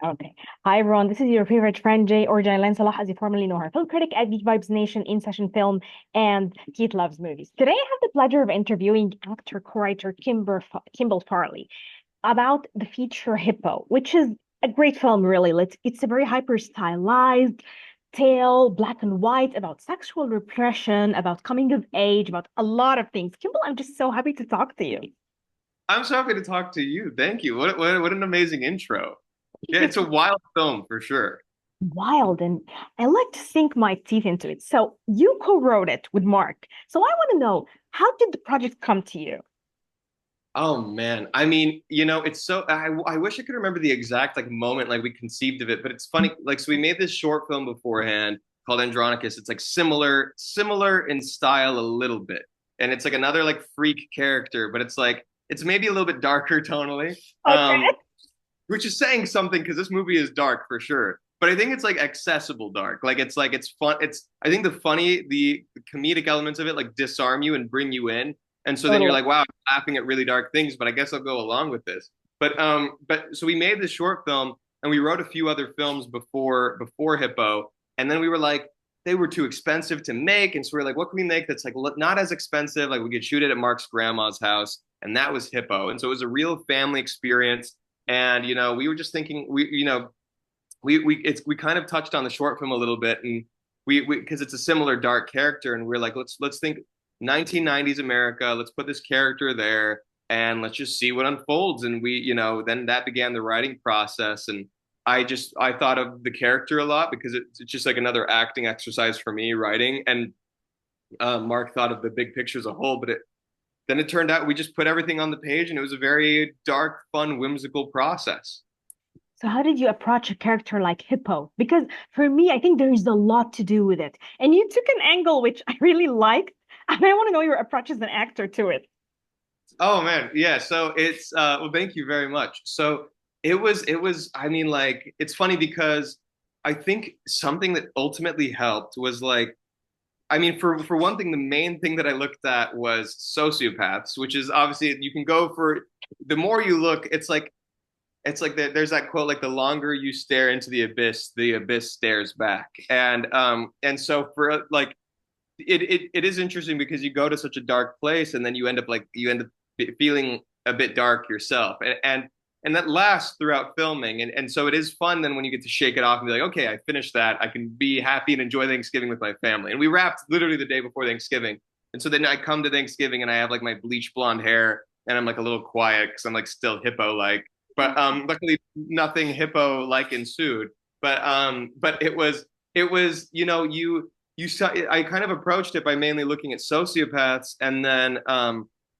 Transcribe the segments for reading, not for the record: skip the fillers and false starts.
Okay. Hi, everyone. This is your favorite friend, Jay or Jaylan Salah, as you formerly know her, film critic at Geek Vibes Nation, In Session Film, and Keith Loves Movies. Today, I have the pleasure of interviewing actor, co-writer Kimball Farley about the feature Hippo, which is a great film, really. It's a very hyper stylized tale, black and white, about sexual repression, about coming of age, about a lot of things. Kimball, I'm just so happy to talk to you. I'm so happy to talk to you. Thank you. What an amazing intro. Yeah, it's a wild film for sure. Wild, and I like to sink my teeth into it. So you co-wrote it with Mark. So I want to know, how did the project come to you? Oh man. I mean, it's so I wish I could remember the exact like moment like we conceived of it, but it's funny like so we made this short film beforehand called Andronicus. It's like similar in style a little bit. And it's like another like freak character, but it's maybe a little bit darker tonally. Um Okay. which is saying something because this movie is dark for sure. But I think it's like accessible dark. Like it's fun. It's I think the comedic elements of it like disarm you and bring you in. And so then you're Totally. like, wow, I'm laughing at really dark things, but I guess I'll go along with this. But so we made this short film and we wrote a few other films before Hippo, and then we were like, they were too expensive to make, and so we are like, what can we make that's like not as expensive? Like we could shoot it at Mark's grandma's house, and that was Hippo, and so it was a real family experience. And we were just thinking, we kind of touched on the short film a little bit, and we because it's a similar dark character, and we're like, let's think 1990s America. Let's put this character there, and let's just see what unfolds. And then that began the writing process, and I thought of the character a lot because it's just like another acting exercise for me writing, and Mark thought of the big picture as a whole, but then it turned out we just put everything on the page, and it was a very dark, fun, whimsical process. So how did you approach a character like Hippo? Because for me, I think there is a lot to do with it. And you took an angle which I really liked, and I want to know your approach as an actor to it. Oh man, yeah. So it's well, thank you very much. So it was. I mean, like it's funny because I think something that ultimately helped was like I mean, for one thing, the main thing that I looked at was sociopaths, which is obviously you can go for the more you look, it's like there's that quote like the longer you stare into the abyss stares back. And so for like it is interesting because you go to such a dark place and then you end up feeling a bit dark yourself. And that lasts throughout filming. And so it is fun then when you get to shake it off and be like, okay, I finished that. I can be happy and enjoy Thanksgiving with my family. And we wrapped literally the day before Thanksgiving. And so then I come to Thanksgiving and I have like my bleach blonde hair and I'm like a little quiet because I'm like still hippo like. But luckily nothing hippo like ensued. But it was you saw I kind of approached it by mainly looking at sociopaths, and then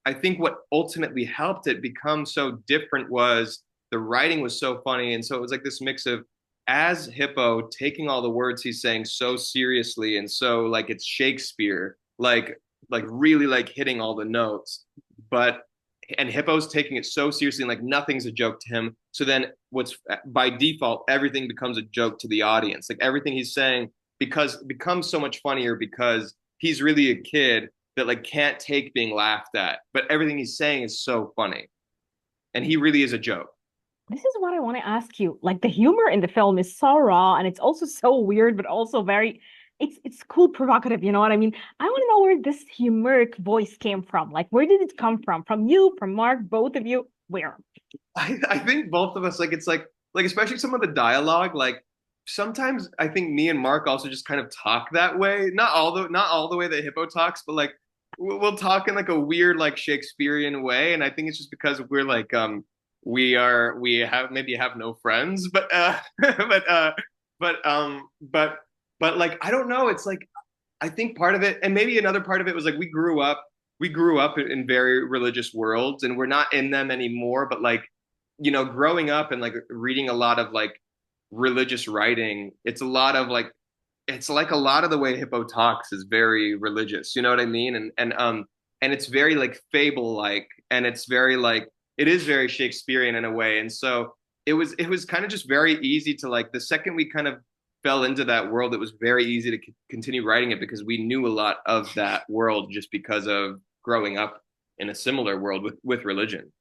I think what ultimately helped it become so different was the writing was so funny, and so it was like this mix of as Hippo taking all the words he's saying so seriously and so like it's Shakespeare, like really like hitting all the notes, but and Hippo's taking it so seriously and like nothing's a joke to him. So then what's by default everything becomes a joke to the audience. Like everything he's saying because becomes so much funnier because he's really a kid that like can't take being laughed at, but everything he's saying is so funny, and he really is a joke. This is what I want to ask you. Like the humor in the film is so raw and it's also so weird, but also very it's cool, provocative, you know what I mean? I want to know where this humoric voice came from. Like where did it come from? From you, from Mark, both of you? Where? I think both of us like it's like especially some of the dialogue like sometimes I think me and Mark also just kind of talk that way. Not all the way that Hippo talks, but like we'll talk in like a weird like Shakespearean way, and I think it's just because we're like we have no friends, but but like I don't know. It's like I think part of it, and maybe another part of it was like we grew up in very religious worlds, and we're not in them anymore. But like, growing up and like reading a lot of like religious writing, it's like a lot of the way Hippo talks is very religious. You know what I mean? And it's very like fable like, and it's very like it is very Shakespearean in a way. And so it was kind of just very easy to like the second we kind of fell into that world, it was very easy to continue writing it because we knew a lot of that world just because of growing up in a similar world with religion.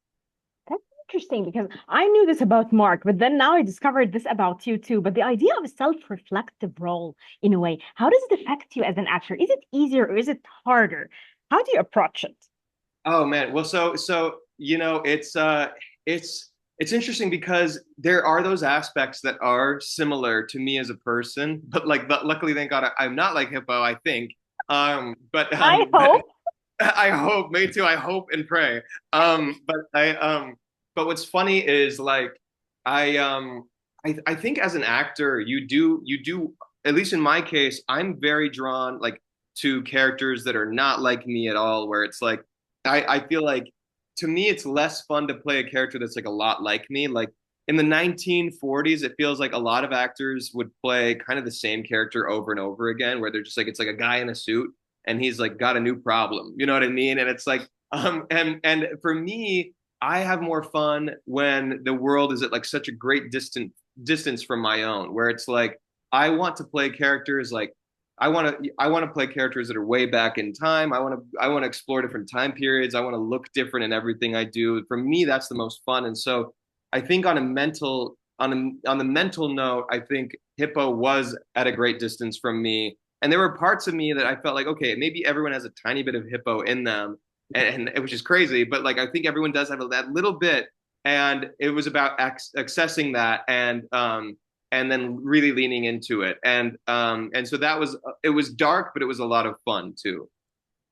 interesting because I knew this about Mark, but then now I discovered this about you too. But the idea of a self-reflective role, in a way, how does it affect you as an actor? Is it easier or is it harder? How do you approach it? Oh man. Well, it's interesting because there are those aspects that are similar to me as a person, but luckily, thank God, I'm not like Hippo, I think. I But hope. I hope, me too. I hope and pray. But what's funny is like I I think as an actor, you do at least in my case, I'm very drawn like to characters that are not like me at all, where it's like I feel like to me it's less fun to play a character that's like a lot like me. Like in the 1940s, it feels like a lot of actors would play kind of the same character over and over again, where they're just like it's like a guy in a suit and he's like got a new problem. You know what I mean? And it's like and for me, I have more fun when the world is at like such a great distance from my own, where it's like I want to play characters like I want to play characters that are way back in time. I want to explore different time periods. I want to look different in everything I do. For me, that's the most fun. And so I think on the mental note, I think Hippo was at a great distance from me. And there were parts of me that I felt like, okay, maybe everyone has a tiny bit of Hippo in them, and which is crazy, but like I think everyone does have that little bit. And it was about accessing that and then really leaning into it. And so that was it was dark, but it was a lot of fun too.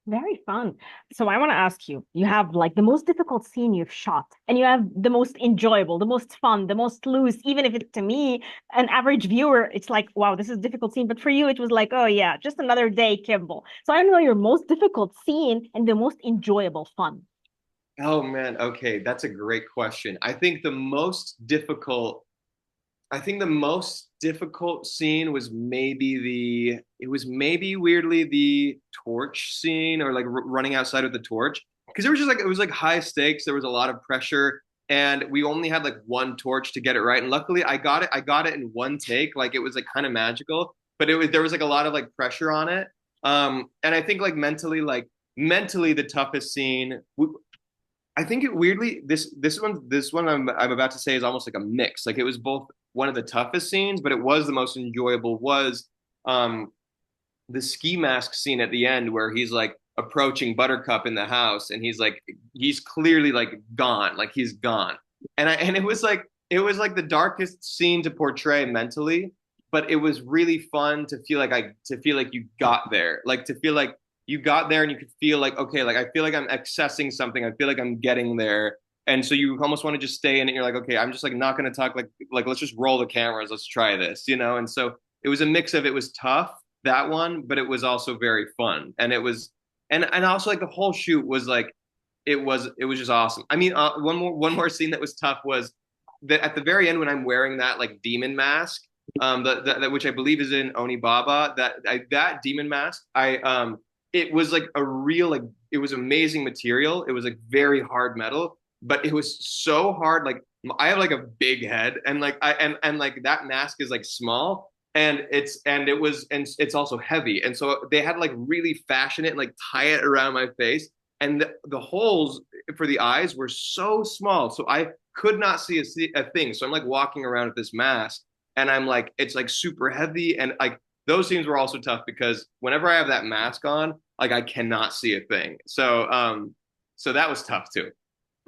Very fun. So I want to ask you, you have like the most difficult scene you've shot, and you have the most enjoyable, the most fun, the most loose, even if it's to me, an average viewer, it's like, wow, this is a difficult scene. But for you, it was like, oh yeah, just another day, Kimball. So I want to know your most difficult scene and the most enjoyable fun. Oh man, okay, that's a great question. I think the most difficult scene was maybe weirdly the torch scene, or like running outside with the torch, because it was like high stakes. There was a lot of pressure, and we only had like one torch to get it right. And luckily, I got it in one take. Like it was like kind of magical, but there was like a lot of like pressure on it. And I think like mentally the toughest scene. I think it weirdly this one I'm about to say is almost like a mix. Like it was both one of the toughest scenes, but it was the most enjoyable. Was um the ski mask scene at the end where he's like approaching Buttercup in the house, and he's clearly like gone, like he's gone. And it was like the darkest scene to portray mentally, but it was really fun to feel like you got there, like to feel like you got there and you could feel like okay, like I feel like I'm accessing something, I feel like I'm getting there. And so you almost want to just stay in it. You're like, okay, I'm just like not going to talk, like let's just roll the cameras, let's try this. And so it was a mix of, it was tough, that one, but it was also very fun. And it was, and also like the whole shoot was like, it was just awesome. I mean, one more scene that was tough was that at the very end when I'm wearing that like demon mask, that which I believe is in Onibaba, that demon mask, it was like a real, like it was amazing material. It was like very hard metal, but it was so hard. Like I have like a big head, and like and like that mask is like small, and it's also heavy, and so they had to like really fashion it and like tie it around my face, and the holes for the eyes were so small, so I could not see a thing. So I'm like walking around with this mask, and I'm like it's like super heavy, and like those scenes were also tough because whenever I have that mask on, like I cannot see a thing. So that was tough too.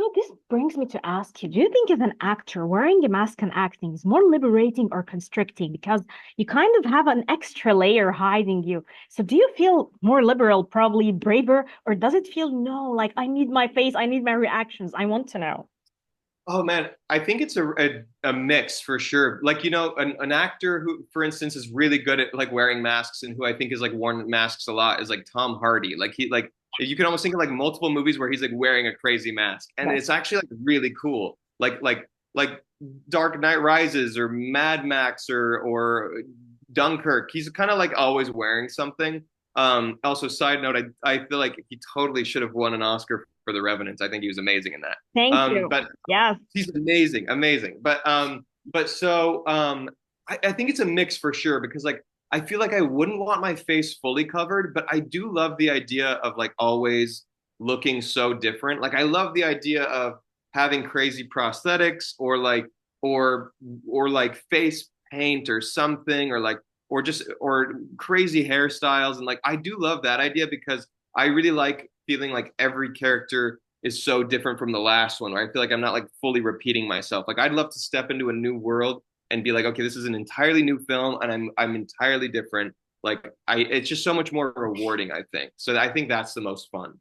So this brings me to ask you, do you think as an actor, wearing a mask and acting is more liberating or constricting? Because you kind of have an extra layer hiding you. So do you feel more liberal, probably braver, or does it feel no, like I need my face, I need my reactions? I want to know. Oh man, I think it's a mix for sure. Like, an actor who, for instance, is really good at like wearing masks and who I think is like worn masks a lot is like Tom Hardy. Like you can almost think of like multiple movies where he's like wearing a crazy mask. And Yes. it's actually like really cool. Like Dark Knight Rises or Mad Max or Dunkirk. He's kind of like always wearing something. Also, side note, I feel like he totally should have won an Oscar for The Revenant. I think he was amazing in that. Thank you. But Yes. he's amazing, amazing. But I think it's a mix for sure because like I feel like I wouldn't want my face fully covered, but I do love the idea of like always looking so different. Like I love the idea of having crazy prosthetics or or like face paint or something or just or crazy hairstyles and like I do love that idea because I really like feeling like every character is so different from the last one where I feel like I'm not like fully repeating myself. Like I'd love to step into a new world and be like, okay, this is an entirely new film and I'm entirely different. Like I it's just so much more rewarding, I think. So I think that's the most fun.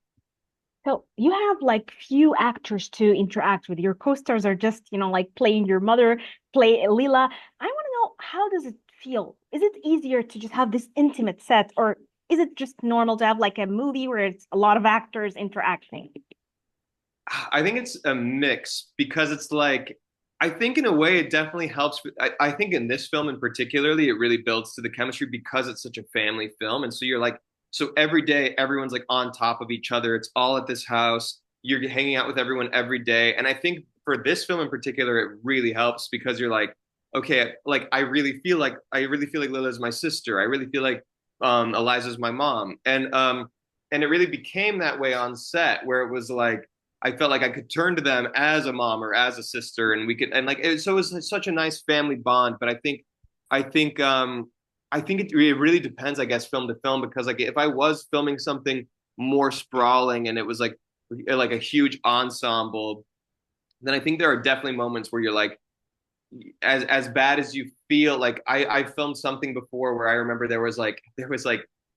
So you have like few actors to interact with. Your co-stars are just, like playing your mother, play Lila. I want to know, how does it feel? Is it easier to just have this intimate set, or is it just normal to have like a movie where it's a lot of actors interacting? I think it's a mix because it's like I think in a way it definitely helps. I think in this film in particularly, it really builds to the chemistry because it's such a family film, and so you're like so every day everyone's like on top of each other. It's all at this house. You're hanging out with everyone every day, and I think for this film in particular, it really helps because you're like, okay, like I really feel like Lila's my sister. I really feel like Eliza's my mom, and it really became that way on set where it was like I felt like I could turn to them as a mom or as a sister, and we could and like so it was such a nice family bond. But I think I think it really depends, I guess, film to film because like if I was filming something more sprawling and it was like a huge ensemble, then I think there are definitely moments where you're like as bad as you feel like I filmed something before where I remember there was like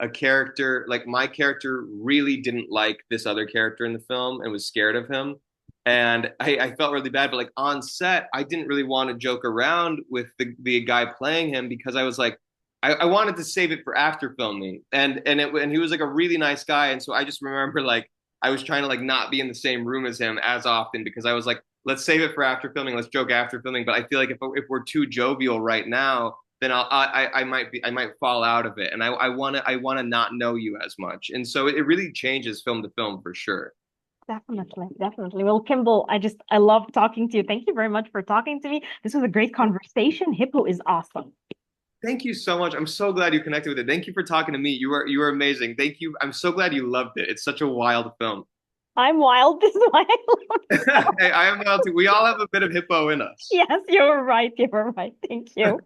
a character like my character really didn't like this other character in the film and was scared of him and I felt really bad but like on set I didn't really want to joke around with the guy playing him because I was like I wanted to save it for after filming and he was like a really nice guy and so I just remember like I was trying to like not be in the same room as him as often because I was like let's save it for after filming. Let's joke after filming. But I feel like if we're too jovial right now, then I might fall out of it, and I wanna not know you as much, and so it really changes film to film for sure. Definitely, definitely. Well, Kimball, I love talking to you. Thank you very much for talking to me. This was a great conversation. Hippo is awesome. Thank you so much. I'm so glad you connected with it. Thank you for talking to me. You were amazing. Thank you. I'm so glad you loved it. It's such a wild film. I'm wild. This is why I love this. Hey, I am wild too. We all have a bit of hippo in us. Yes, you're right. You're right. Thank you.